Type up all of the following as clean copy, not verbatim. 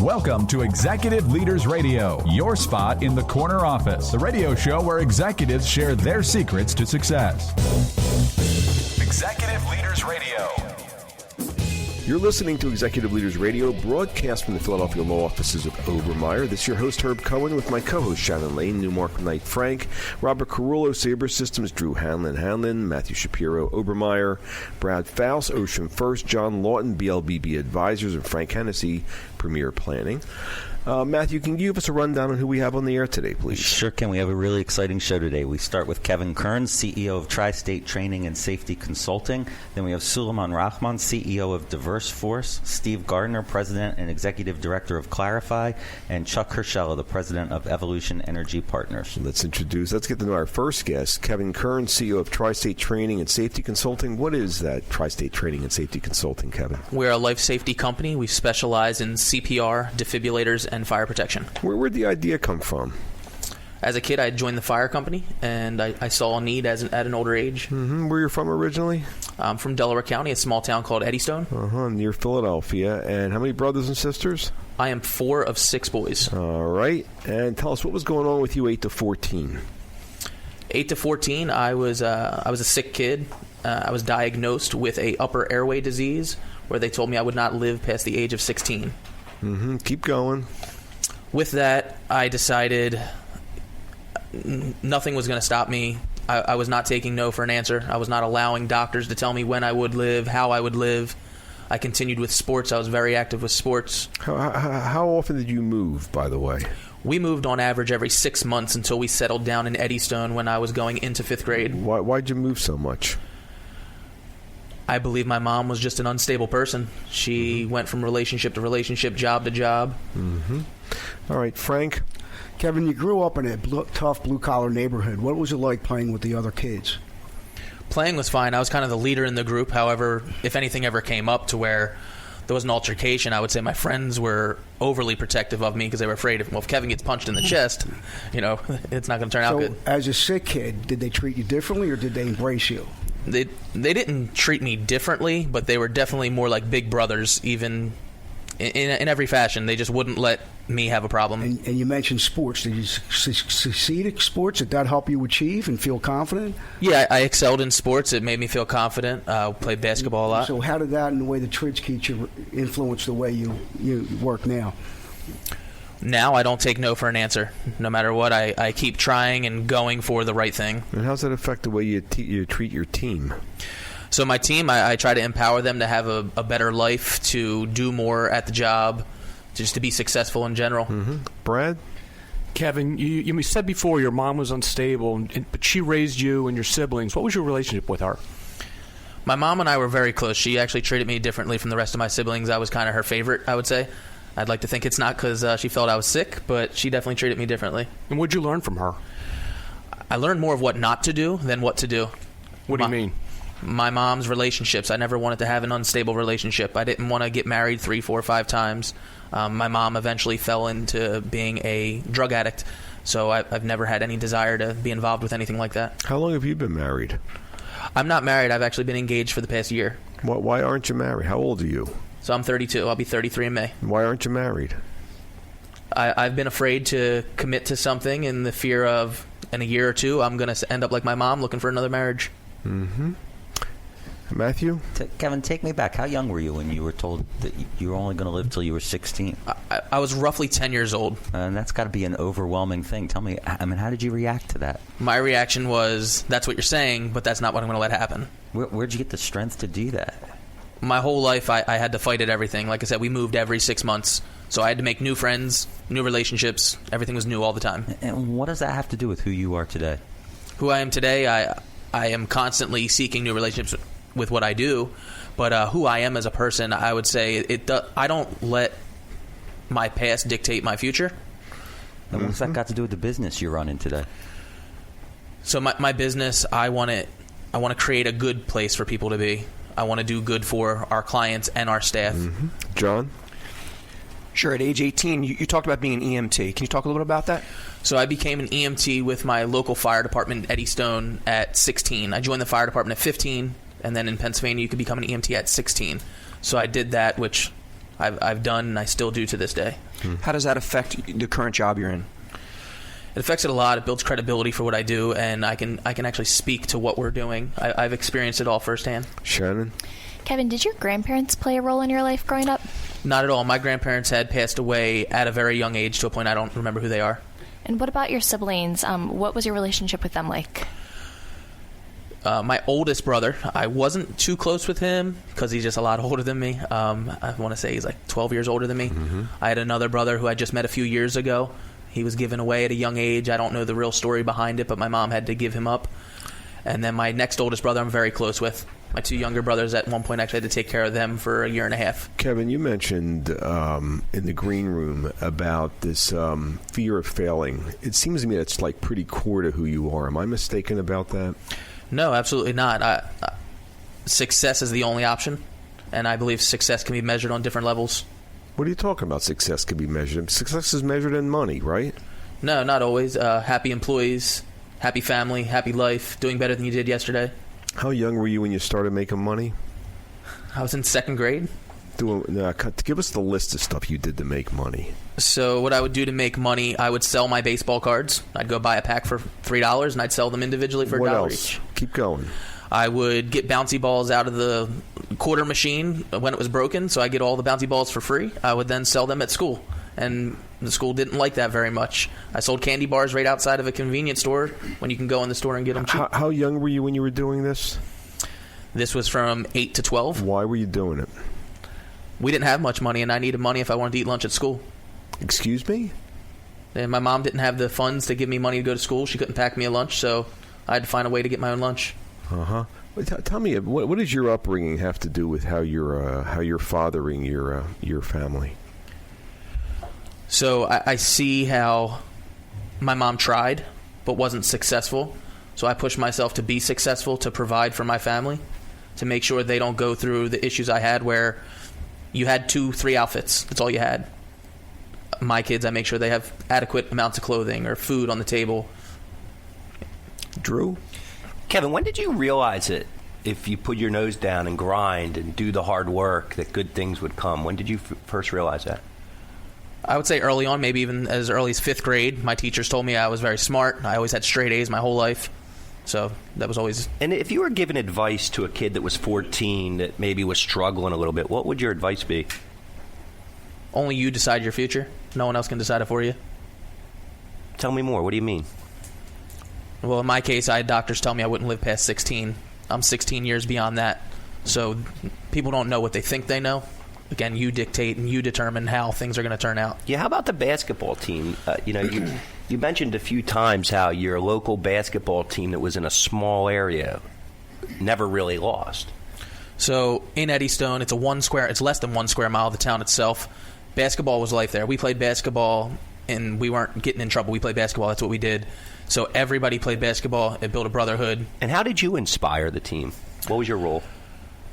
Welcome to Executive Leaders Radio, your spot in the corner office, the radio show where executives share their secrets to success. Executive Leaders Radio. You're listening to Executive Leaders Radio, broadcast from the Philadelphia law offices of Obermeyer. This is your host, Herb Cohen, with my co-host, Shannon Lane, Newmark Knight Frank, Robert Carullo, Sabre Systems, Drew Hanlon, Matthew Shapiro, Obermeyer, Brad Faust, Ocean First, John Lawton, BLBB Advisors, and Frank Hennessy, Premier Planning. Matthew, can you give us a rundown on who we have on the air today, please? Sure can. We have a really exciting show today. We start with Kevin Kerns, CEO of Tri-State Training and Safety Consulting. Then we have Sulaiman Rahman, CEO of DiverseForce, Steve Gardner, President and Executive Director of Clarifi, and Chuck Hurchalla, the President of Evolution Energy Partners. Let's get to know our first guest, Kevin Kerns, CEO of Tri-State Training and Safety Consulting. What is that, Tri-State Training and Safety Consulting, Kevin? We're a life safety company. We specialize in CPR, defibrillators, and fire protection. Where'd the idea come from? As a kid, I joined the fire company, and I saw a need at an older age. Mm-hmm. Where you're from originally? I'm from Delaware County, a small town called Eddystone. Near Philadelphia. And how many brothers and sisters? I am 4 of 6 boys. All right. And tell us, what was going on with you 8 to 14? 8 to 14, I was a sick kid. I was diagnosed with a upper airway disease where they told me I would not live past the age of 16. Mm-hmm. Keep going. With that, I decided nothing was going to stop me. I was not taking no for an answer. I was not allowing doctors to tell me when I would live, how I would live. I continued with sports. I was very active with sports. How often did you move, by the way? We moved on average every 6 months until we settled down in Eddystone when I was going into 5th grade. Why'd you move so much? I believe my mom was just an unstable person. She went from relationship to relationship, job to job. Mm-hmm. All right, Frank. Kevin, you grew up in a tough blue-collar neighborhood. What was it like playing with the other kids? Playing was fine. I was kind of the leader in the group. However, if anything ever came up to where there was an altercation, I would say my friends were overly protective of me because they were afraid if Kevin gets punched in the chest, it's not going to turn out good. As a sick kid, did they treat you differently or did they embrace you? They didn't treat me differently, but they were definitely more like big brothers, even in every fashion. They just wouldn't let me have a problem. And you mentioned sports. Did you succeed at sports? Did that help you achieve and feel confident? Yeah, I excelled in sports. It made me feel confident. Played basketball a lot. So how did that and the way the trids teach you influence the way you work now? Now I don't take no for an answer. No matter what, I keep trying and going for the right thing. And how does that affect the way you treat your team? So my team, I try to empower them to have a better life, to do more at the job, just to be successful in general. Mm-hmm. Brad? Kevin, you said before your mom was unstable, but she raised you and your siblings. What was your relationship with her? My mom and I were very close. She actually treated me differently from the rest of my siblings. I was kind of her favorite, I would say. I'd like to think it's not because she felt I was sick, but she definitely treated me differently. And what did you learn from her? I learned more of what not to do than what to do. What do you mean? My mom's relationships. I never wanted to have an unstable relationship. I didn't want to get married 3, 4, 5 times. My mom eventually fell into being a drug addict, so I've never had any desire to be involved with anything like that. How long have you been married? I'm not married. I've actually been engaged for the past year. Why aren't you married? How old are you? So I'm 32. I'll be 33 in May. Why aren't you married? I've been afraid to commit to something in the fear of, in a year or two, I'm going to end up like my mom looking for another marriage. Mm-hmm. Matthew? Kevin, take me back. How young were you when you were told that you were only going to live till you were 16? I was roughly 10 years old. And that's got to be an overwhelming thing. Tell me, how did you react to that? My reaction was, that's what you're saying, but that's not what I'm going to let happen. Where'd you get the strength to do that? My whole life, I had to fight at everything. Like I said, we moved every 6 months. So I had to make new friends, new relationships. Everything was new all the time. And what does that have to do with who you are today? Who I am today, I am constantly seeking new relationships with what I do. But who I am as a person, I would say I don't let my past dictate my future. And what's that got to do with the business you're running today? So my business, I want to create a good place for people to be. I want to do good for our clients and our staff. Mm-hmm. John? Sure. At age 18, you talked about being an EMT. Can you talk a little bit about that? So I became an EMT with my local fire department in Eddystone at 16. I joined the fire department at 15, and then in Pennsylvania you could become an EMT at 16. So I did that, which I've done and I still do to this day. How does that affect the current job you're in? It affects it a lot. It builds credibility for what I do, and I can actually speak to what we're doing. I've experienced it all firsthand. Shannon? Kevin, did your grandparents play a role in your life growing up? Not at all. My grandparents had passed away at a very young age to a point I don't remember who they are. And what about your siblings? What was your relationship with them like? My oldest brother, I wasn't too close with him because he's just a lot older than me. I want to say he's like 12 years older than me. Mm-hmm. I had another brother who I just met a few years ago. He was given away at a young age. I don't know the real story behind it, but my mom had to give him up. And then my next oldest brother I'm very close with. My two younger brothers at one point actually had to take care of them for a year and a half. Kevin, you mentioned in the green room about this fear of failing. It seems to me that's like pretty core to who you are. Am I mistaken about that? No, absolutely not. Success is the only option, and I believe success can be measured on different levels. What are you talking about? Success can be measured. Success is measured in money, right? No, not always. Happy employees, happy family, happy life, doing better than you did yesterday. How young were you when you started making money? I was in second grade. Give us the list of stuff you did to make money. So what I would do to make money, I would sell my baseball cards. I'd go buy a pack for $3, and I'd sell them individually for $1 each. Keep going. I would get bouncy balls out of the quarter machine when it was broken, so I get all the bouncy balls for free. I would then sell them at school, and the school didn't like that very much. I sold candy bars right outside of a convenience store when you can go in the store and get them cheap. How young were you when you were doing this? This was from 8 to 12. Why were you doing it? We didn't have much money, and I needed money if I wanted to eat lunch at school. Excuse me? And my mom didn't have the funds to give me money to go to school. She couldn't pack me a lunch, so I had to find a way to get my own lunch. Uh-huh. Tell me, what does your upbringing have to do with how you're fathering your family? So I see how my mom tried but wasn't successful. So I pushed myself to be successful, to provide for my family, to make sure they don't go through the issues I had where you had 2-3 outfits. That's all you had. My kids, I make sure they have adequate amounts of clothing or food on the table. Drew? Kevin, when did you realize it? If you put your nose down and grind and do the hard work, that good things would come. When did you first realize that? I would say early on, maybe even as early as 5th grade. My teachers told me I was very smart. I always had straight A's my whole life. So that was always... And if you were giving advice to a kid that was 14 that maybe was struggling a little bit, what would your advice be? Only you decide your future. No one else can decide it for you. Tell me more. What do you mean? Well, in my case, I had doctors tell me I wouldn't live past 16. I'm 16 years beyond that. So people don't know what they think they know. Again, you dictate and you determine how things are going to turn out. Yeah, how about the basketball team? You mentioned a few times how your local basketball team that was in a small area never really lost. So in Eddystone, it's less than 1 square mile of the town itself. Basketball was life there. We played basketball, and we weren't getting in trouble. We played basketball. That's what we did. So everybody played basketball. It built a brotherhood. And how did you inspire the team? What was your role?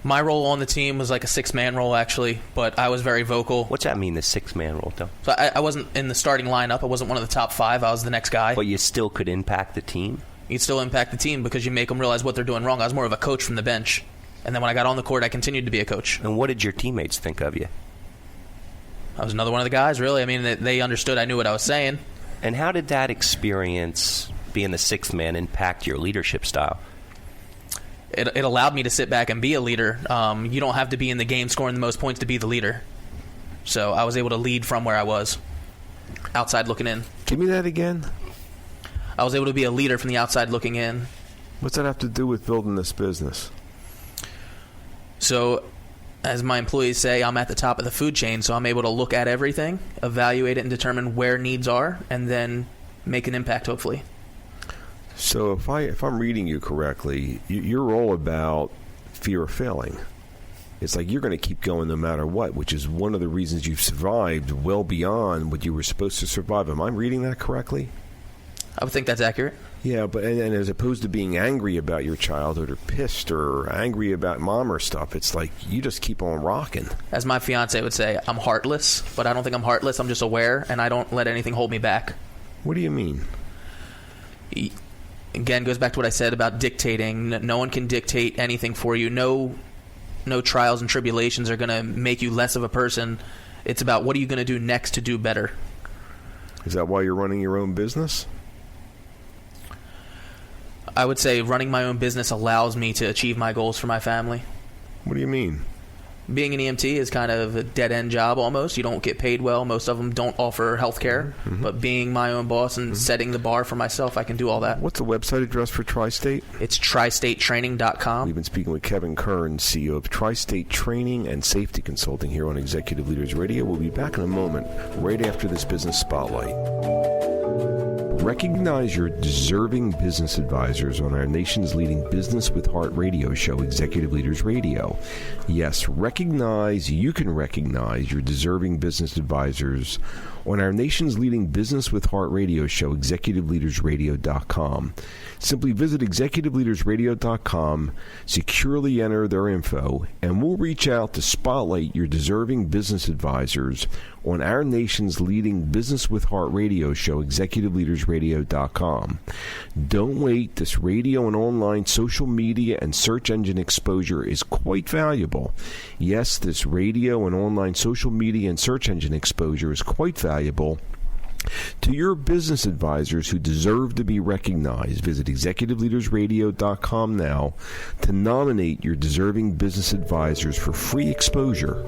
My role on the team was like a 6-man role, actually, but I was very vocal. What's that mean, the 6-man role, though? So I wasn't in the starting lineup. I wasn't one of the top 5. I was the next guy. But you still could impact the team? You'd still impact the team because you make them realize what they're doing wrong. I was more of a coach from the bench. And then when I got on the court, I continued to be a coach. And what did your teammates think of you? I was another one of the guys, really. I mean, they understood I knew what I was saying. And how did that experience, being the 6th man, impact your leadership style? It allowed me to sit back and be a leader. You don't have to be in the game scoring the most points to be the leader. So I was able to lead from where I was, outside looking in. Give me that again. I was able to be a leader from the outside looking in. What's that have to do with building this business? So, as my employees say, I'm at the top of the food chain, so I'm able to look at everything, evaluate it, and determine where needs are, and then make an impact, hopefully. So if I'm reading you correctly, you're all about fear of failing. It's like you're going to keep going no matter what, which is one of the reasons you've survived well beyond what you were supposed to survive. Am I reading that correctly? I would think that's accurate. Yeah, but and as opposed to being angry about your childhood or pissed or angry about mom or stuff, it's like you just keep on rocking. As my fiance would say, I'm heartless, but I don't think I'm heartless. I'm just aware, and I don't let anything hold me back. What do you mean? Again, goes back to what I said about dictating. No one can dictate anything for you. No no trials and tribulations are going to make you less of a person. It's about what are you going to do next to do better. Is that why you're running your own business? I would say running my own business allows me to achieve my goals for my family. What do you mean? Being an EMT is kind of a dead-end job almost. You don't get paid well. Most of them don't offer health care. But being my own boss and setting the bar for myself, I can do all that. What's the website address for Tri-State? It's tristatetraining.com. We've been speaking with Kevin Kerns, CEO of Tri-State Training and Safety Consulting here on Executive Leaders Radio. We'll be back in a moment, right after this business spotlight. Recognize your deserving business advisors on our nation's leading Business with Heart radio show, Executive Leaders Radio. Yes, you can recognize your deserving business advisors on our nation's leading Business with Heart radio show, ExecutiveLeadersRadio.com. Simply visit ExecutiveLeadersRadio.com, securely enter their info, and we'll reach out to spotlight your deserving business advisors on our nation's leading Business with Heart radio show, ExecutiveLeadersRadio.com. Don't wait. This radio and online social media and search engine exposure is quite valuable. Yes, this radio and online social media and search engine exposure is quite valuable to your business advisors who deserve to be recognized. Visit ExecutiveLeadersRadio.com now to nominate your deserving business advisors for free exposure.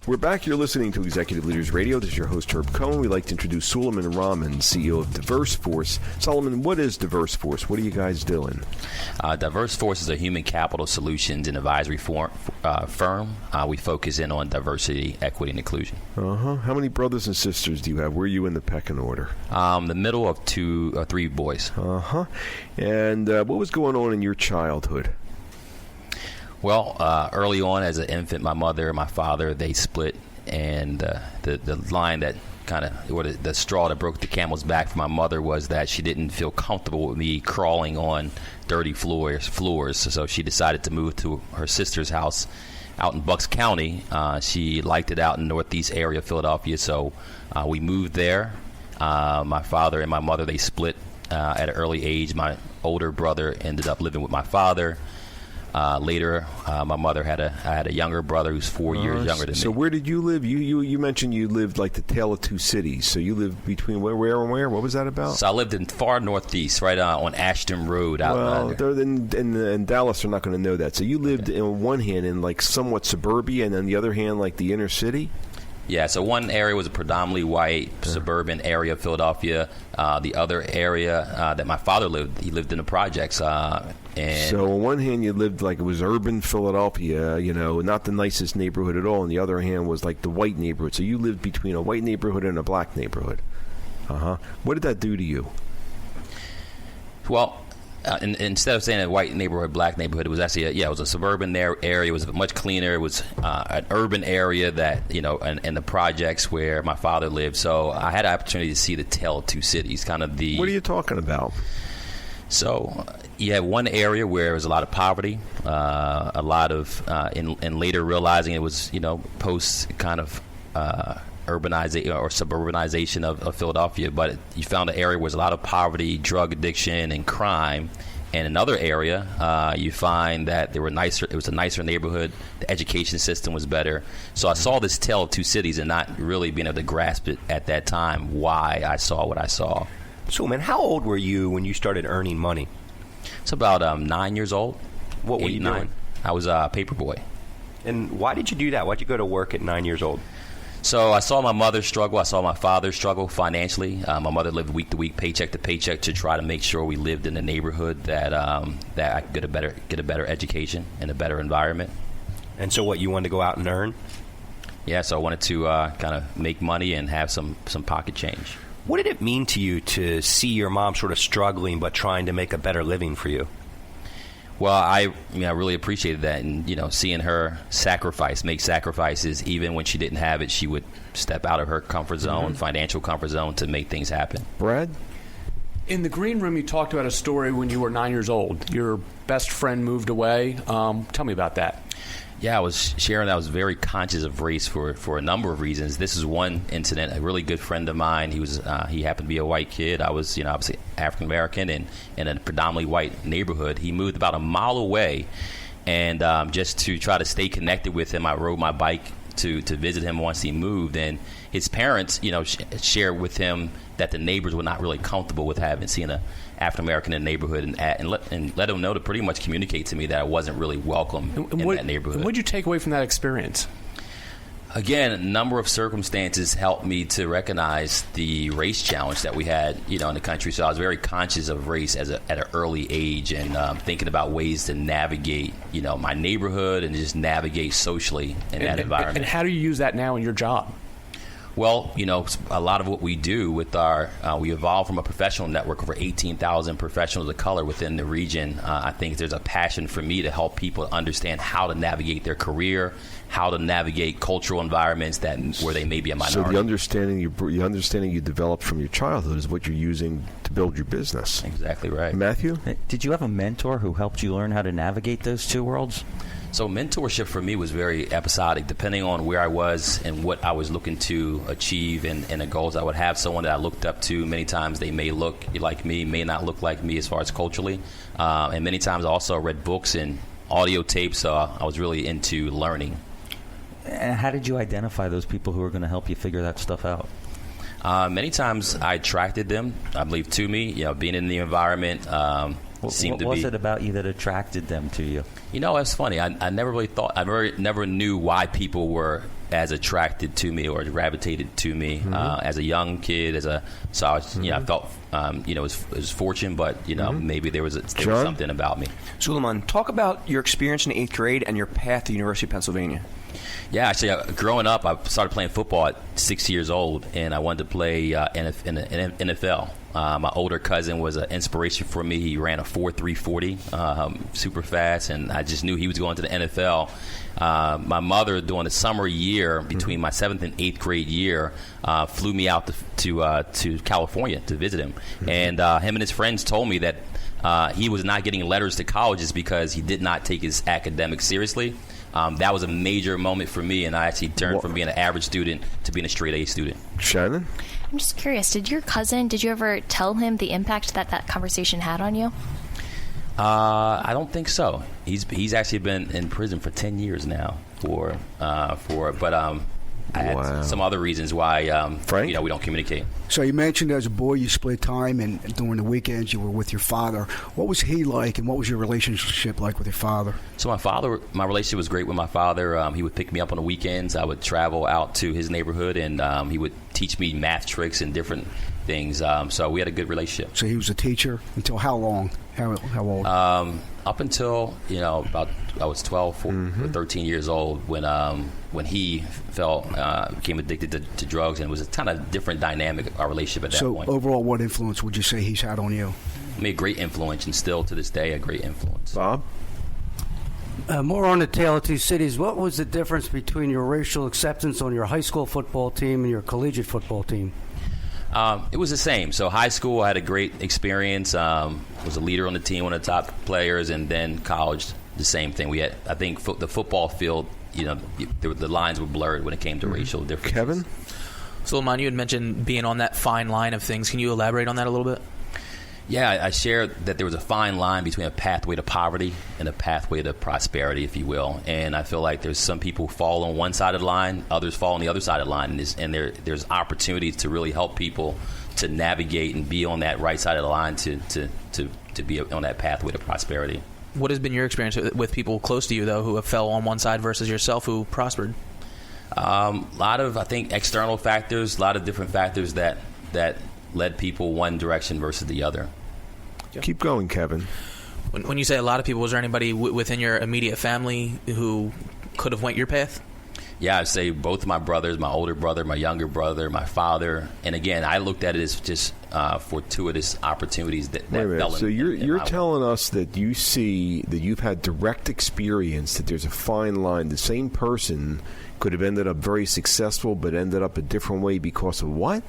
We're back. You're listening to Executive Leaders Radio. This is your host, Herb Cohen. We'd like to introduce Sulaiman Rahman, CEO of DiverseForce. Sulaiman, what is DiverseForce? What are you guys doing? DiverseForce is a human capital solutions and advisory firm. We focus in on diversity, equity, and inclusion. How many brothers and sisters do you have? Where are you in the pecking order? The middle of three boys. And what was going on in your childhood? Well, early on as an infant, my mother and my father, they split, and the line that the straw that broke the camel's back for my mother was that she didn't feel comfortable with me crawling on dirty floors. So she decided to move to her sister's house out in Bucks County. She liked it out in the northeast area of Philadelphia, so we moved there. My father and my mother, they split at an early age. My older brother ended up living with my father. Later, my mother had a younger brother who's 4 years younger than me. So where did you live? You mentioned you lived like the tale of two cities. So you lived between where and where? What was that about? So I lived in far northeast, right on Ashton Road. In Dallas, they're not going to know that. So you lived on one hand in like somewhat suburbia, and on the other hand, like the inner city? Yeah, so one area was a predominantly white suburban area of Philadelphia. The other area that my father lived, he lived in the projects. So on one hand, you lived like it was urban Philadelphia, not the nicest neighborhood at all. On the other hand was like the white neighborhood. So you lived between a white neighborhood and a black neighborhood. What did that do to you? Well, instead of saying a white neighborhood, black neighborhood, it was actually it was a suburban area. It was much cleaner. It was an urban area that and the projects where my father lived. So I had an opportunity to see the tale of two cities. What are you talking about? So you have one area where there was a lot of poverty, a lot of and later realizing it was post urbanization or suburbanization of Philadelphia, but you found an area where there's a lot of poverty, drug addiction, and crime. And another area, you find that it was a nicer neighborhood. The education system was better. So I saw this tale of two cities and not really being able to grasp it at that time why I saw what I saw. So, man, how old were you when you started earning money? It's about 9 years old. What were you doing? I was a paper boy. And why did you do that? Why did you go to work at 9 years old? So I saw my mother struggle. I saw my father struggle financially. My mother lived week to week, paycheck to paycheck, to try to make sure we lived in a neighborhood that I could get a better education and a better environment. And so, what, you wanted to go out and earn? Yeah. So I wanted to kind of make money and have some pocket change. What did it mean to you to see your mom sort of struggling but trying to make a better living for you? Well, I really appreciated that, and seeing her make sacrifices, even when she didn't have it, she would step out of her comfort zone, financial comfort zone, to make things happen. Brad? In the green room, you talked about a story when you were 9 years old. Your best friend moved away. Tell me about that. Yeah, I was sharing that I was very conscious of race for a number of reasons. This is one incident. A really good friend of mine. He happened to be a white kid. I was, obviously African American and in a predominantly white neighborhood. He moved about a mile away, and just to try to stay connected with him, I rode my bike to visit him once he moved. And his parents, shared with him that the neighbors were not really comfortable with seeing an African American in the neighborhood, and let him know to pretty much communicate to me that I wasn't really welcome in that neighborhood. What did you take away from that experience? Again, a number of circumstances helped me to recognize the race challenge that we had, in the country. So I was very conscious of race at an early age, and thinking about ways to navigate, my neighborhood and just navigate socially in that environment. And how do you use that now in your job? Well, a lot of what we do with we evolved from a professional network of over 18,000 professionals of color within the region. I think there's a passion for me to help people understand how to navigate their career, how to navigate cultural environments where they may be a minority. So the understanding you developed from your childhood is what you're using to build your business. Exactly right. Matthew? Did you have a mentor who helped you learn how to navigate those two worlds? So mentorship for me was very episodic, depending on where I was and what I was looking to achieve and the goals. I would have someone that I looked up to. Many times they may look like me, may not look like me as far as culturally. And many times I also read books and audio tapes, so I was really into learning. And how did you identify those people who were going to help you figure that stuff out? Many times I attracted them, I believe, to me, being in the environment. What was it about you that attracted them to you? It's funny. I never really thought, never knew why people were as attracted to me or gravitated to me as a young kid. I felt, it was fortune, but maybe there was something about me. Sulaiman, talk about your experience in the 8th grade and your path to the University of Pennsylvania. Yeah, actually, growing up, I started playing football at 6 years old, and I wanted to play in the NFL. My older cousin was an inspiration for me. He ran a 4.3 40, super fast, and I just knew he was going to the NFL. My mother, during the summer year, between my 7th and 8th grade year, flew me out to California to visit him. And him and his friends told me that he was not getting letters to colleges because he did not take his academics seriously. That was a major moment for me, and I actually turned from being an average student to being a straight A student. Shannon? I'm just curious, did you ever tell him the impact that conversation had on you? I don't think so. He's actually been in prison for 10 years now I had some other reasons why Frank? We don't communicate. So you mentioned as a boy you split time, and during the weekends you were with your father. What was he like, and what was your relationship like with your father? So my relationship was great with my father. He would pick me up on the weekends. I would travel out to his neighborhood, and he would teach me math tricks and different things. So we had a good relationship. So he was a teacher until how long? How old? Up until about I was 12 or 13 years old when he became addicted to drugs, and it was a kind of different dynamic, our relationship at that point. So overall, what influence would you say he's had on you? I mean, a great influence, and still to this day a great influence. Bob? More on the Tale of Two Cities. What was the difference between your racial acceptance on your high school football team and your collegiate football team? It was the same. So high school, I had a great experience. Was a leader on the team, one of the top players, and then college, the same thing. We had, I think, the football field. The lines were blurred when it came to racial differences. Kevin? Sulaiman, you had mentioned being on that fine line of things. Can you elaborate on that a little bit? Yeah, I shared that there was a fine line between a pathway to poverty and a pathway to prosperity, if you will. And I feel like there's some people who fall on one side of the line, others fall on the other side of the line. And there's opportunities to really help people to navigate and be on that right side of the line to be on that pathway to prosperity. What has been your experience with people close to you, though, who have fell on one side versus yourself who prospered? A lot of, I think, external factors, a lot of different factors that led people one direction versus the other. Keep going, Kevin. When you say a lot of people, was there anybody within your immediate family who could have went your path? Yeah, I'd say both of my brothers, my older brother, my younger brother, my father. And again, I looked at it as just fortuitous opportunities that fell in. So you're telling us that you see that you've had direct experience that there's a fine line. The same person could have ended up very successful but ended up a different way because of what?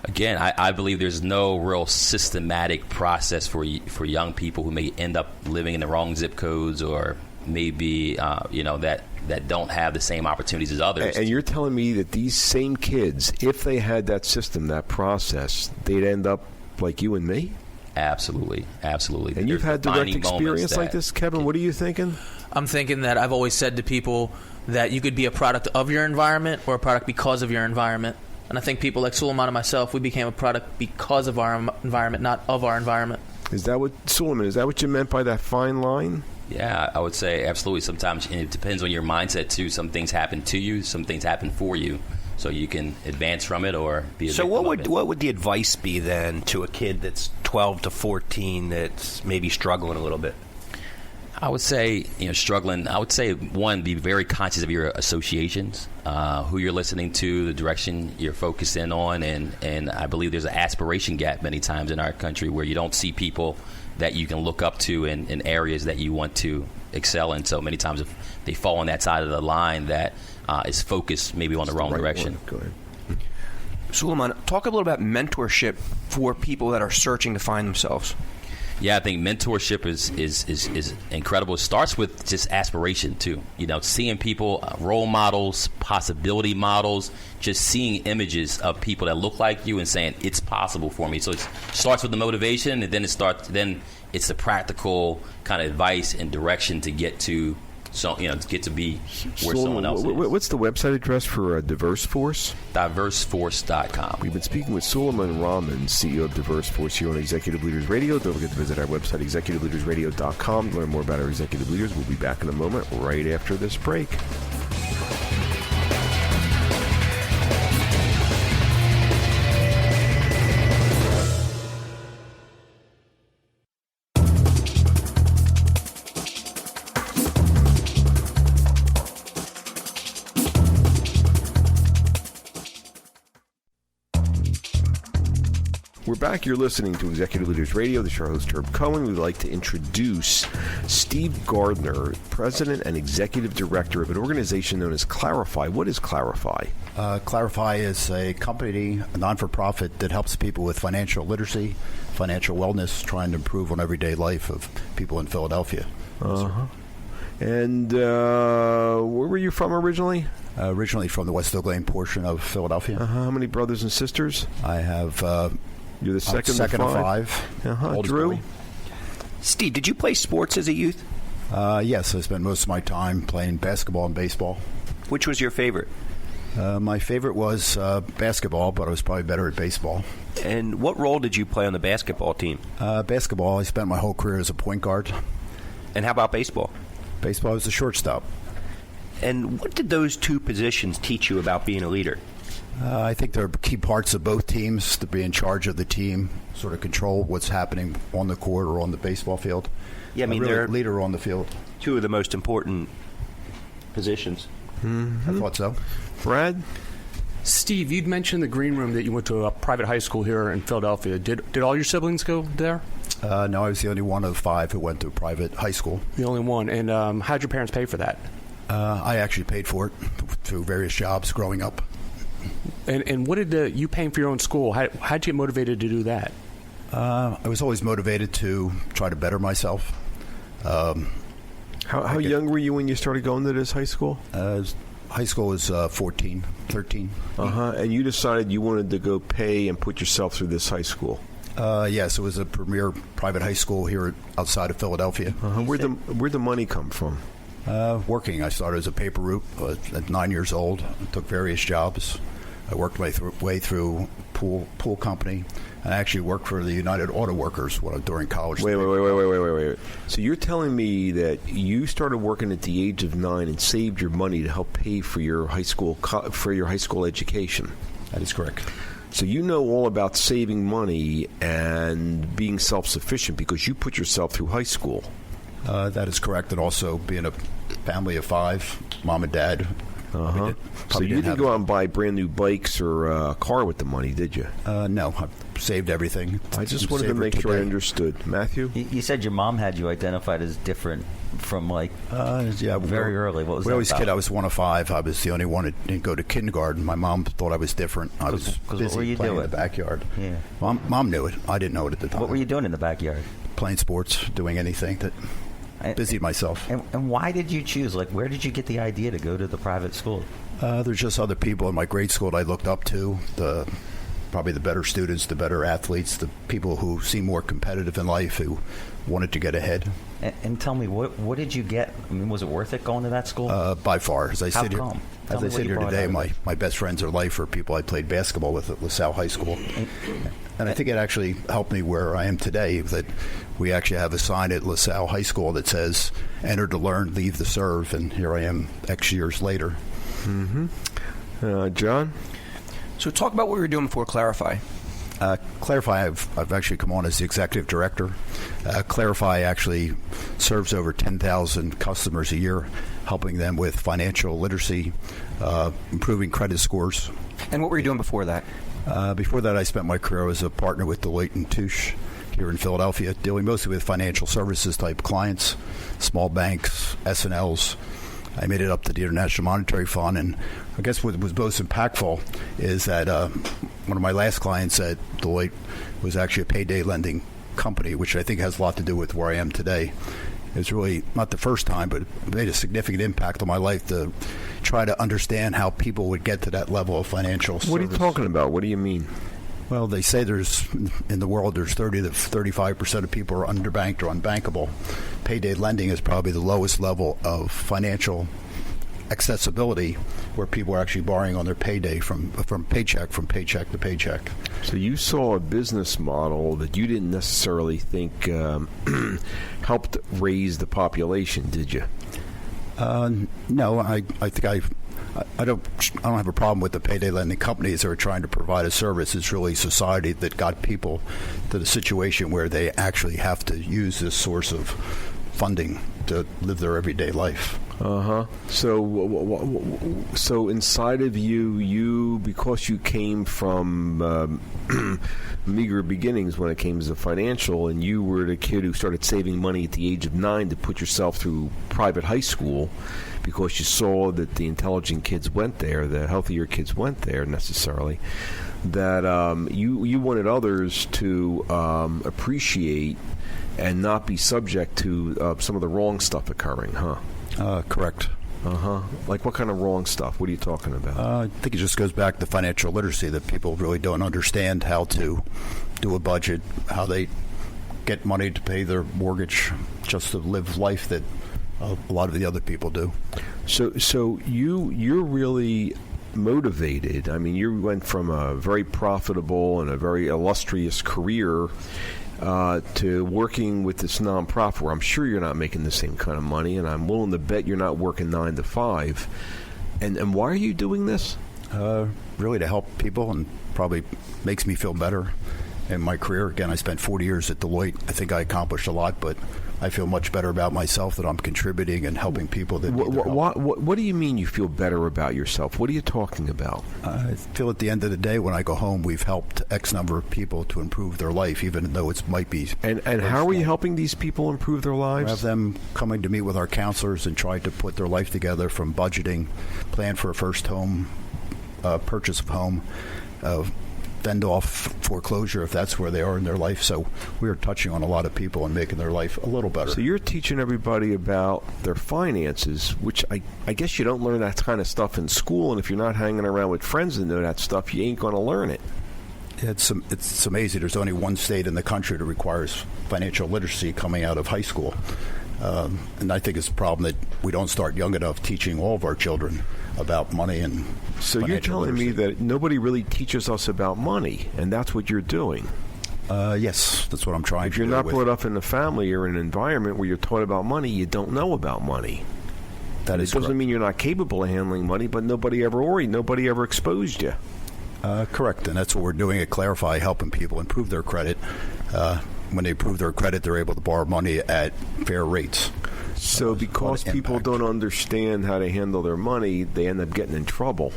Again, I believe there's no real systematic process for young people who may end up living in the wrong zip codes or maybe that don't have the same opportunities as others. And you're telling me that these same kids, if they had that system, that process, they'd end up like you and me? Absolutely. And you've had direct experience like this, Kevin. What are you thinking? I'm thinking that I've always said to people that you could be a product of your environment or a product because of your environment. And I think people like Sulaiman and myself, we became a product because of our environment, not of our environment. Sulaiman, is that what you meant by that fine line? Yeah, I would say absolutely. Sometimes, and it depends on your mindset too. Some things happen to you, some things happen for you, so you can advance from it or be a victim of it. What would the advice be then to a kid that's 12 to 14 that's maybe struggling a little bit? I would say, struggling. I would say, one, be very conscious of your associations, who you're listening to, the direction you're focused in on, and I believe there's an aspiration gap many times in our country where you don't see people that you can look up to in areas that you want to excel in. So many times if they fall on that side of the line that is focused maybe on the wrong direction. Go ahead. Sulaiman, talk a little about mentorship for people that are searching to find themselves. Yeah, I think mentorship is incredible. It starts with just aspiration too. Seeing people, role models, possibility models, just seeing images of people that look like you and saying it's possible for me. So it starts with the motivation, and then it's the practical kind of advice and direction to get to. So, get to be where someone else is. What's the website address for DiverseForce? DiverseForce.com. We've been speaking with Sulaiman Rahman, CEO of DiverseForce, here on Executive Leaders Radio. Don't forget to visit our website, executiveleadersradio.com, to learn more about our executive leaders. We'll be back in a moment, right after this break. We're back. You're listening to Executive Leaders Radio. This is your host, Herb Cohen. We'd like to introduce Steve Gardner, President and Executive Director of an organization known as Clarifi. What is Clarifi? Clarifi is a company, a non-for-profit, that helps people with financial literacy, financial wellness, trying to improve on everyday life of people in Philadelphia. Uh-huh. And where were you from originally? Originally from the West Oak Lane portion of Philadelphia. How many brothers and sisters? I have... You're the second of five. Drew? Steve, did you play sports as a youth? Yes, I spent most of my time playing basketball and baseball. Which was your favorite? My favorite was basketball, but I was probably better at baseball. And what role did you play on the basketball team? Basketball, I spent my whole career as a point guard. And how about baseball? Baseball, I was a shortstop. And what did those two positions teach you about being a leader? I think they're key parts of both teams, to be in charge of the team, sort of control what's happening on the court or on the baseball field. Yeah, I mean, really they're leader on the field. Two of the most important positions. Mm-hmm. I thought so. Brad? Steve, you'd mentioned the green room that you went to a private high school here in Philadelphia. Did all your siblings go there? No, I was the only one of five who went to a private high school. The only one. And how'd your parents pay for that? I actually paid for it through various jobs growing up. And what did you paying for your own school? How'd you get motivated to do that? I was always motivated to try to better myself. How young were you when you started going to this high school? High school was 13. And you decided you wanted to go pay and put yourself through this high school? Yes, it was a premier private high school here outside of Philadelphia. Where'd the money come from? Working. I started as a paper route at 9 years old. Took various jobs. I worked my way through pool company, and I actually worked for the United Auto Workers during college. Wait. So you're telling me that you started working at the age of 9 and saved your money to help pay for your high school education? That is correct. So you know all about saving money and being self-sufficient because you put yourself through high school. That is correct, and also being a family of five, mom and dad. So you didn't go out and buy brand new bikes or a car with the money, did you? No, I saved everything. I just wanted to make sure I understood. Matthew? You said your mom had you identified as different from very early. What was we that always about? kid. I was one of 5. I was the only one that didn't go to kindergarten. My mom thought I was different. I was busy what were you playing doing? in the backyard. Yeah. Mom knew it. I didn't know it at the time. What were you doing in the backyard? Playing sports, doing anything that busied myself. And why did you choose? Where did you get the idea to go to the private school? There's just other people in my grade school that I looked up to. Probably the better students, the better athletes, the people who seem more competitive in life, who wanted to get ahead. And tell me, what did you get? I mean, was it worth it going to that school? By far. As I sit here today, my best friends are life are people I played basketball with at LaSalle High School. And I think it actually helped me where I am today, that we actually have a sign at LaSalle High School that says, enter to learn, leave to serve. And here I am X years later. Mm-hmm. John? So talk about what you were doing before Clarifi. Clarifi, I've actually come on as the executive director. Clarifi actually serves over 10,000 customers a year, helping them with financial literacy, improving credit scores. And what were you doing before that? Before that, I spent my career as a partner with Deloitte & Touche here in Philadelphia, dealing mostly with financial services type clients, small banks, S&Ls. I made it up to the International Monetary Fund, and I guess what was most impactful is that one of my last clients at Deloitte was actually a payday lending company, which I think has a lot to do with where I am today. It's really not the first time, but it made a significant impact on my life to try to understand how people would get to that level of financial service. What are you talking about? What do you mean? Well, they say in the world there's 30 to 35% of people are underbanked or unbankable. Payday lending is probably the lowest level of financial accessibility, where people are actually borrowing on their payday from paycheck to paycheck. So you saw a business model that you didn't necessarily think helped raise the population, did you? No, I think I don't have a problem with the payday lending companies that are trying to provide a service. It's really society that got people to the situation where they actually have to use this source of funding to live their everyday life. So inside of you, because you came from meager beginnings when it came to financial, and you were the kid who started saving money at the age of 9 to put yourself through private high school, because you saw that the intelligent kids went there, the healthier kids went there necessarily, that you wanted others to appreciate and not be subject to some of the wrong stuff occurring, huh? Correct. Like what kind of wrong stuff? What are you talking about? I think it just goes back to financial literacy, that people really don't understand how to do a budget, how they get money to pay their mortgage, just to live life that a lot of the other people do. So you're really motivated. I mean, you went from a very profitable and a very illustrious career to working with this nonprofit, where I'm sure you're not making the same kind of money, and I'm willing to bet you're not working 9 to 5. And why are you doing this? Really to help people, and probably makes me feel better in my career. Again, I spent 40 years at Deloitte. I think I accomplished a lot, but I feel much better about myself, that I'm contributing and helping people that need their help. What do you mean you feel better about yourself? What are you talking about? I feel at the end of the day, when I go home, we've helped X number of people to improve their life, even though it might be... And how are you helping these people improve their lives? We have them coming to meet with our counselors and try to put their life together, from budgeting, plan for a first home, purchase of home, fend off foreclosure if that's where they are in their life. So we are touching on a lot of people and making their life a little better. So you're teaching everybody about their finances, which I guess you don't learn that kind of stuff in school, and if you're not hanging around with friends that know that stuff, you ain't going to learn it. It's amazing. There's only one state in the country that requires financial literacy coming out of high school. And I think it's a problem that we don't start young enough teaching all of our children about money and So you're telling me that nobody really teaches us about money, and that's what you're doing? Yes, that's what I'm trying to do. If you're not brought up in a family or an environment where you're taught about money, you don't know about money. That is correct. It doesn't mean you're not capable of handling money, but nobody ever exposed you. Correct, and that's what we're doing at Clarifi, helping people improve their credit. When they improve their credit, they're able to borrow money at fair rates. So because people don't understand how to handle their money, they end up getting in trouble.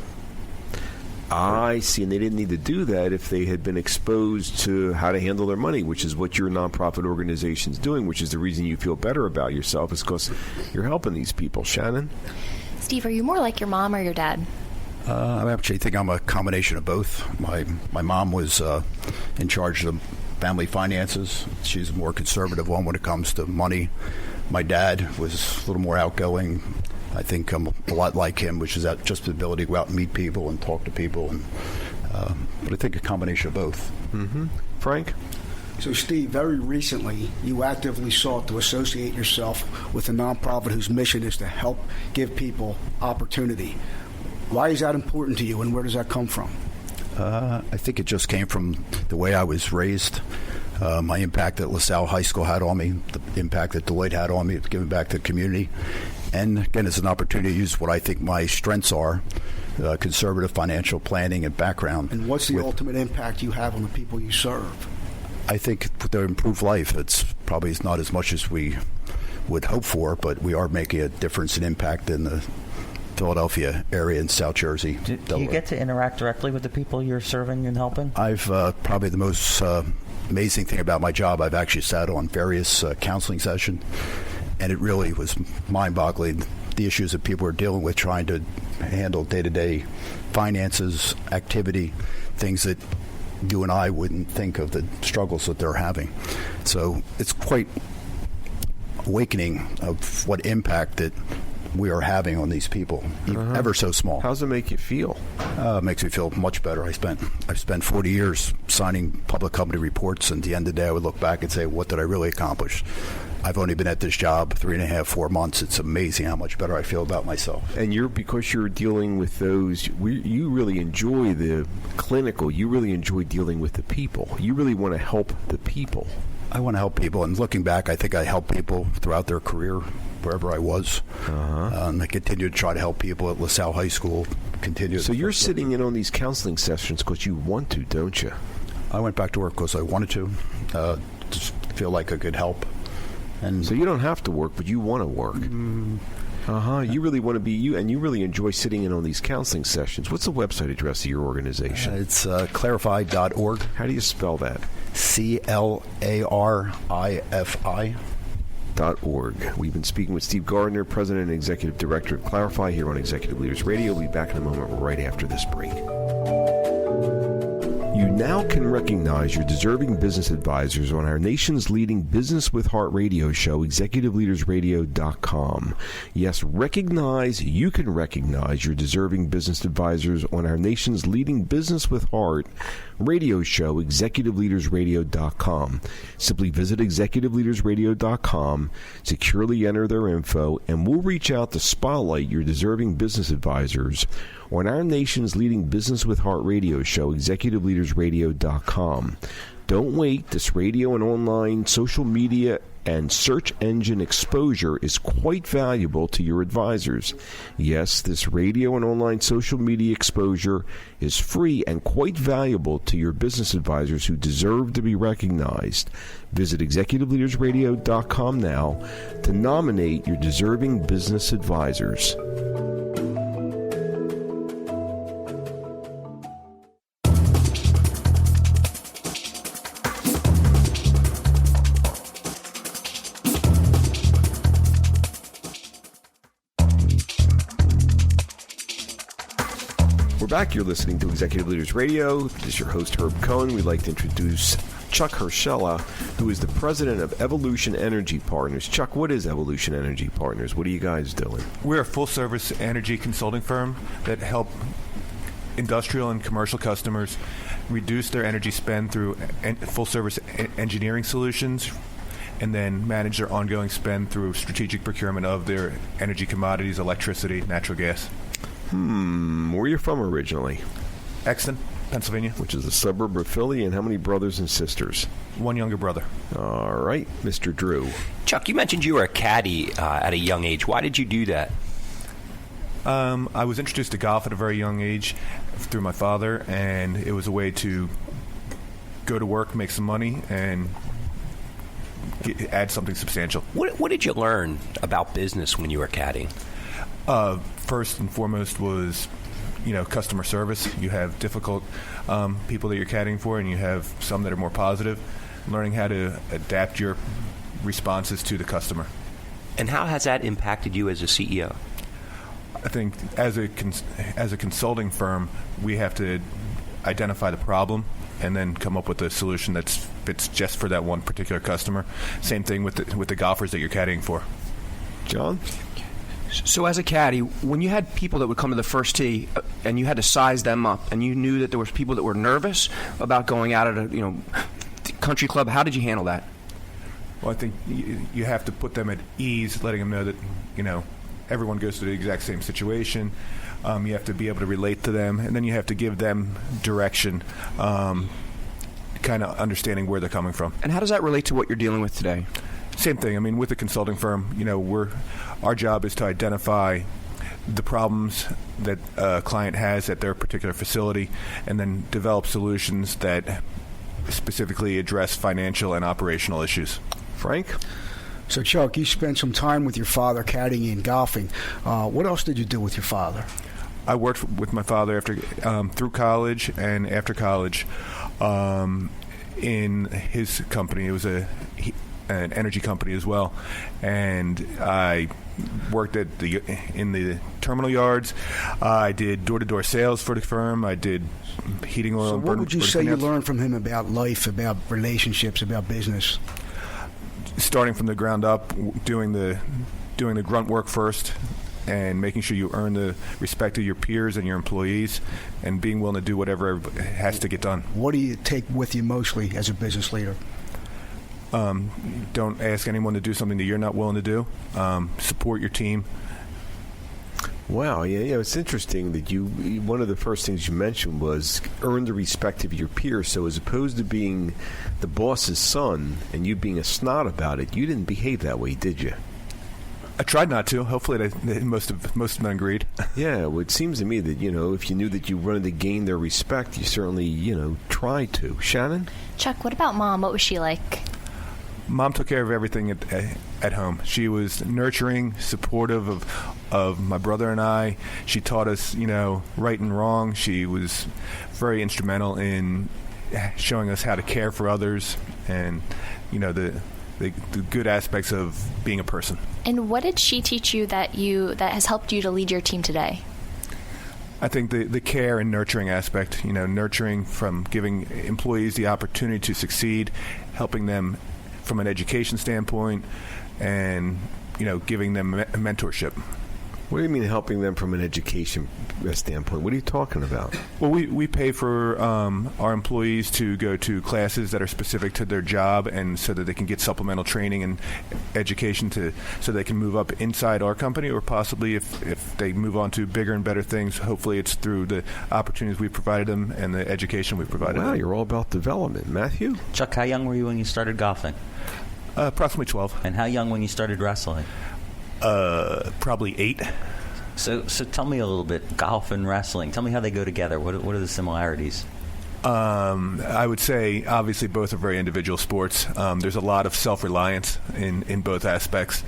I see, and they didn't need to do that if they had been exposed to how to handle their money, which is what your nonprofit organization is doing, which is the reason you feel better about yourself, is because you're helping these people. Shannon? Steve, are you more like your mom or your dad? I actually think I'm a combination of both. My mom was in charge of the family finances. She's a more conservative one when it comes to money. My dad was a little more outgoing. I think I'm a lot like him, which is that just the ability to go out and meet people and talk to people. And but I think a combination of both. Mm-hmm. Frank? So, Steve, very recently, you actively sought to associate yourself with a nonprofit whose mission is to help give people opportunity. Why is that important to you, and where does that come from? I think it just came from the way I was raised, my impact that LaSalle High School had on me, the impact that Deloitte had on me, giving back to the community. And, again, it's an opportunity to use what I think my strengths are, conservative financial planning and background. And what's the ultimate impact you have on the people you serve? I think to improve life, it's probably not as much as we would hope for, but we are making a difference and impact in the Philadelphia area and South Jersey. Do you get to interact directly with the people you're serving and helping? I've probably the most amazing thing about my job, I've actually sat on various counseling sessions, and it really was mind-boggling, the issues that people are dealing with trying to handle day-to-day finances, activity, things that you and I wouldn't think of, the struggles that they're having. So it's quite awakening of what impact that we are having on these people, ever so small. How does it make you feel? It makes me feel much better. I've spent 40 years signing public company reports, and at the end of the day, I would look back and say, what did I really accomplish? I've only been at this job 3.5, 4 months. It's amazing how much better I feel about myself. And because you're dealing with those, you really enjoy the clinical. You really enjoy dealing with the people. You really want to help the people. I want to help people, and looking back, I think I helped people throughout their career, wherever I was. And I continue to try to help people at LaSalle High School. So you're sitting in on these counseling sessions because you want to, don't you? I went back to work because I wanted to, just feel like I could help. And so you don't have to work, but you want to work. You really want to be you, and you really enjoy sitting in on these counseling sessions. What's the website address of your organization? It's Clarifi.org. How do you spell that? CLARIFI.org. We've been speaking with Steve Gardner, President and Executive Director of Clarifi here on Executive Leaders Radio. We'll be back in a moment right after this break. You now can recognize your deserving business advisors on our nation's leading Business with Heart radio show, ExecutiveLeadersRadio.com. Yes, you can recognize your deserving business advisors on our nation's leading Business with Heart radio show, ExecutiveLeadersRadio.com. Simply visit ExecutiveLeadersRadio.com, securely enter their info, and we'll reach out to spotlight your deserving business advisors on our nation's leading Business with Heart radio show, ExecutiveLeadersRadio.com. Don't wait. This radio and online social media and search engine exposure is quite valuable to your advisors. Yes, this radio and online social media exposure is free and quite valuable to your business advisors who deserve to be recognized. Visit ExecutiveLeadersRadio.com now to nominate your deserving business advisors. We're back. You're listening to Executive Leaders Radio. This is your host, Herb Cohen. We'd like to introduce Chuck Hurchalla, who is the president of Evolution Energy Partners. Chuck, what is Evolution Energy Partners? What are you guys doing? We're a full-service energy consulting firm that help industrial and commercial customers reduce their energy spend through full-service engineering solutions, and then manage their ongoing spend through strategic procurement of their energy commodities, electricity, natural gas. Where are you from originally? Exton, Pennsylvania. Which is a suburb of Philly, and how many brothers and sisters? One younger brother. All right, Mr. Drew. Chuck, you mentioned you were a caddy at a young age. Why did you do that? I was introduced to golf at a very young age through my father, and it was a way to go to work, make some money, and add something substantial. What did you learn about business when you were caddying? First and foremost was customer service. You have difficult people that you're caddying for, and you have some that are more positive. Learning how to adapt your responses to the customer. And how has that impacted you as a CEO? I think as a consulting firm, we have to identify the problem and then come up with a solution that fits just for that one particular customer. Same thing with the golfers that you're caddying for. John? So as a caddy, when you had people that would come to the first tee and you had to size them up, and you knew that there was people that were nervous about going out at a country club, how did you handle that? Well, I think you have to put them at ease, letting them know that everyone goes through the exact same situation. You have to be able to relate to them, and then you have to give them direction, kind of understanding where they're coming from. And how does that relate to what you're dealing with today? Same thing. I mean, with the consulting firm, our job is to identify the problems that a client has at their particular facility, and then develop solutions that specifically address financial and operational issues. Frank? So, Chuck, you spent some time with your father caddying and golfing. What else did you do with your father? I worked with my father through college and after college in his company. It was an energy company as well, and I worked in the terminal yards. I did door-to-door sales for the firm. I did heating oil. So, and what would you say you cleanouts. learned from him about life, about relationships, about business? Starting from the ground up, doing the grunt work first, and making sure you earn the respect of your peers and your employees, and being willing to do whatever has to get done. What do you take with you mostly as a business leader? Don't ask anyone to do something that you're not willing to do. Support your team. Wow, yeah, it's interesting that one of the first things you mentioned was earn the respect of your peers. So as opposed to being the boss's son and you being a snot about it, you didn't behave that way, did you? I tried not to. Hopefully, most of them agreed. Yeah, well, it seems to me that if you knew that you wanted to gain their respect, you certainly tried to. Shannon? Chuck, what about Mom? What was she like? Mom took care of everything at home. She was nurturing, supportive of my brother and I. She taught us, right and wrong. She was very instrumental in showing us how to care for others and, the good aspects of being a person. And what did she teach you that has helped you to lead your team today? I think the care and nurturing aspect, nurturing from giving employees the opportunity to succeed, helping them from an education standpoint, and giving them mentorship. What do you mean helping them from an education standpoint? What are you talking about? Well, we pay for our employees to go to classes that are specific to their job, and so that they can get supplemental training and education so they can move up inside our company, or possibly if they move on to bigger and better things, hopefully it's through the opportunities we've provided them and the education we've provided them. Wow, you're all about development. Matthew? Chuck, how young were you when you started golfing? Approximately 12. And how young when you started wrestling? Probably 8. So tell me a little bit, golf and wrestling. Tell me how they go together. What are the similarities? I would say, obviously, both are very individual sports. There's a lot of self-reliance in both aspects.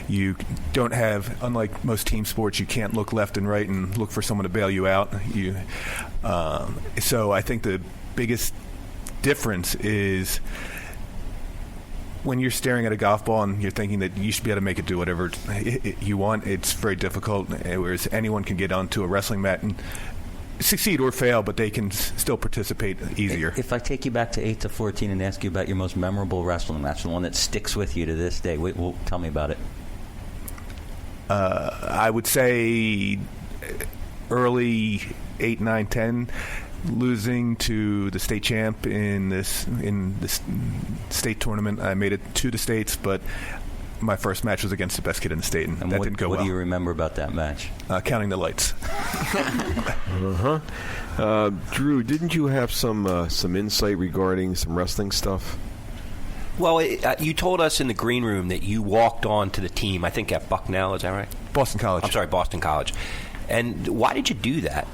You don't have, unlike most team sports, you can't look left and right and look for someone to bail you out. So I think the biggest difference is when you're staring at a golf ball and you're thinking that you should be able to make it do whatever you want, it's very difficult, whereas anyone can get onto a wrestling mat and succeed or fail, but they can still participate easier. If I take you back to 8 to 14 and ask you about your most memorable wrestling match, the one that sticks with you to this day, tell me about it. I would say early 8, 9, 10, losing to the state champ in this state tournament. I made it to the states, but my first match was against the best kid in the state, and that didn't go well. What do you remember about that match? Counting the lights. Drew, didn't you have some insight regarding some wrestling stuff? Well, you told us in the green room that you walked on to the team, I think at Bucknell, is that right? Boston College. I'm sorry, Boston College. And why did you do that?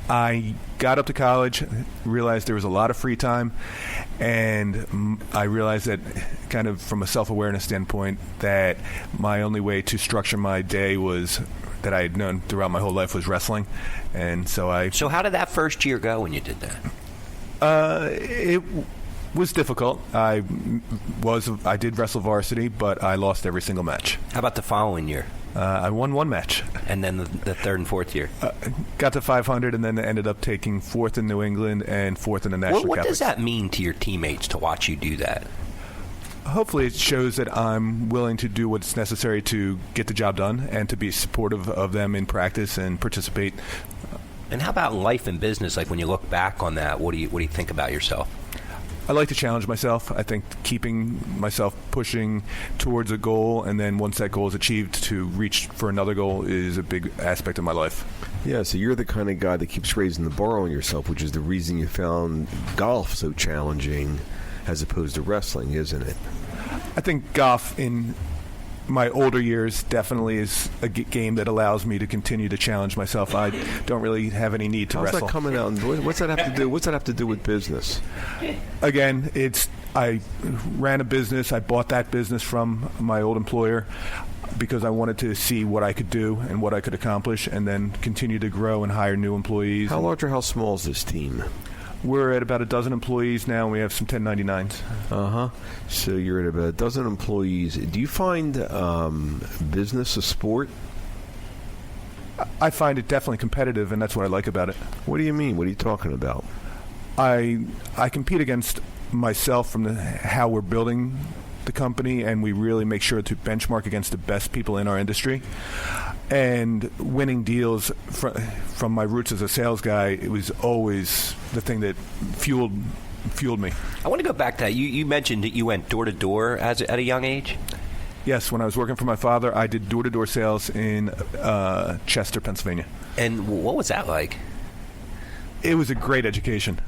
I got up to college, realized there was a lot of free time, and I realized that kind of from a self-awareness standpoint that my only way to structure my day was that I had known throughout my whole life was wrestling. And so So how did that first year go when you did that? It was difficult. I did wrestle varsity, but I lost every single match. How about the following year? I won one match. And then the third and fourth year? Got to 500 and then ended up taking fourth in New England and fourth in the National What Catholic. does that mean to your teammates to watch you do that? Hopefully it shows that I'm willing to do what's necessary to get the job done and to be supportive of them in practice and participate. And how about in life and business? Like when you look back on that, what do you think about yourself? I like to challenge myself. I think keeping myself pushing towards a goal, and then once that goal is achieved, to reach for another goal is a big aspect of my life. Yeah, so you're the kind of guy that keeps raising the bar on yourself, which is the reason you found golf so challenging as opposed to wrestling, isn't it? I think golf in my older years definitely is a game that allows me to continue to challenge myself. I don't really have any need to wrestle. How's that coming out? What's that have to do? What's that have to do with business? Again, I ran a business. I bought that business from my old employer because I wanted to see what I could do and what I could accomplish, and then continue to grow and hire new employees. How large or how small is this team? We're at about a dozen employees now, and we have some 1099s. Uh-huh. So you're at about a dozen employees. Do you find business a sport? I find it definitely competitive, and that's what I like about it. What do you mean? What are you talking about? I compete against myself from how we're building the company, and we really make sure to benchmark against the best people in our industry. And winning deals from my roots as a sales guy, it was always the thing that fueled me. I want to go back to that. You mentioned that you went door to door at a young age. Yes, when I was working for my father, I did door to door sales in Chester, Pennsylvania. And what was that like? It was a great education.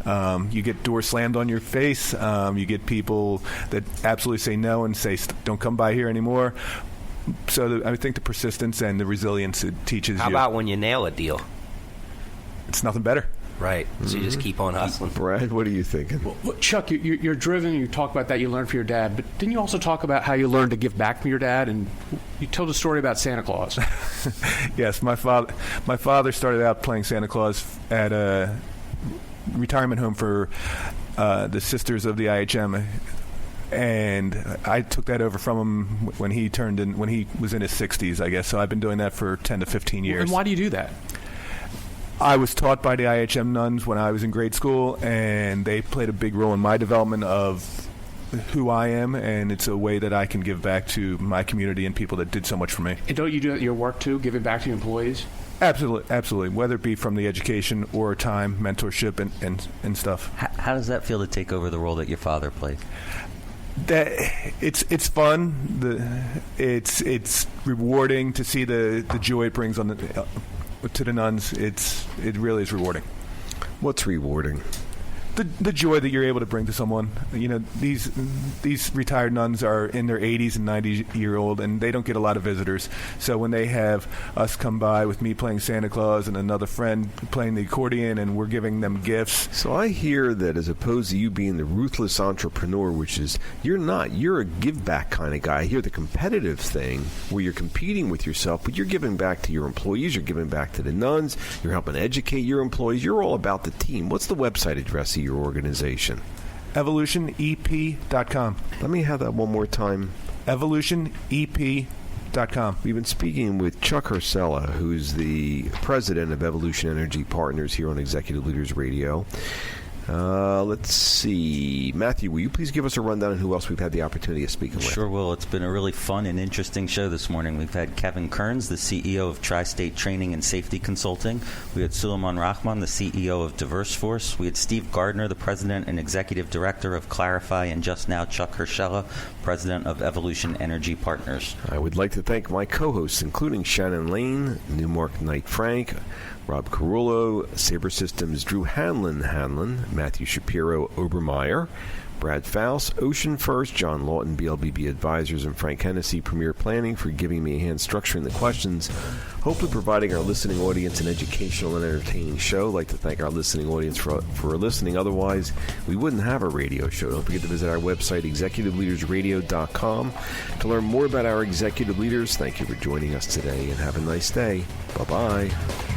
You get doors slammed on your face. You get people that absolutely say no and say, "Don't come by here anymore." So I think the persistence and the resilience it teaches you. How about when you nail a deal? It's nothing better. Right. So you just keep on hustling. Brad, what are you thinking? Well, Chuck, you're driven. You talk about that you learned from your dad, but didn't you also talk about how you learned to give back from your dad? And you told a story about Santa Claus. Yes, my father started out playing Santa Claus at a retirement home for the Sisters of the IHM. And I took that over from him when he was in his 60s, I guess. So I've been doing that for 10 to 15 years. And why do you do that? I was taught by the IHM nuns when I was in grade school, and they played a big role in my development of who I am, and it's a way that I can give back to my community and people that did so much for me. And don't you do that at your work, too, giving back to your employees? Absolutely. Whether it be from the education or time, mentorship, and stuff. How does that feel to take over the role that your father played? That it's fun. It's rewarding to see the joy it brings on to the nuns. It really is rewarding. What's rewarding? The joy that you're able to bring to someone. You know, these retired nuns are in their 80s and 90-year-old, and they don't get a lot of visitors. So when they have us come by with me playing Santa Claus and another friend playing the accordion, and we're giving them gifts. So I hear that as opposed to you being the ruthless entrepreneur, which is you're not. You're a give-back kind of guy. I hear the competitive thing where you're competing with yourself, but you're giving back to your employees. You're giving back to the nuns. You're helping educate your employees. You're all about the team. What's the website address of your organization? EvolutionEP.com. Let me have that one more time. EvolutionEP.com. We've been speaking with Chuck Hurchalla, who's the president of Evolution Energy Partners here on Executive Leaders Radio. Let's see. Matthew, will you please give us a rundown on who else we've had the opportunity of speaking with? Sure will. It's been a really fun and interesting show this morning. We've had Kevin Kerns, the CEO of Tri-State Training and Safety Consulting. We had Sulaiman Rahman, the CEO of DiverseForce. We had Steve Gardner, the president and executive director of Clarifi, and just now Chuck Hurchalla, president of Evolution Energy Partners. I would like to thank my co-hosts, including Shannon Lane, Newmark Knight Frank, Rob Carullo, Sabre Systems, Drew Hanlon, Matthew Shapiro, Obermeyer, Brad Faust, Ocean First, John Lawton, BLBB Advisors, and Frank Hennessy, Premier Planning, for giving me a hand structuring the questions, hopefully providing our listening audience an educational and entertaining show. I'd like to thank our listening audience for listening. Otherwise, we wouldn't have a radio show. Don't forget to visit our website, executiveleadersradio.com, to learn more about our executive leaders. Thank you for joining us today, and have a nice day. Bye-bye.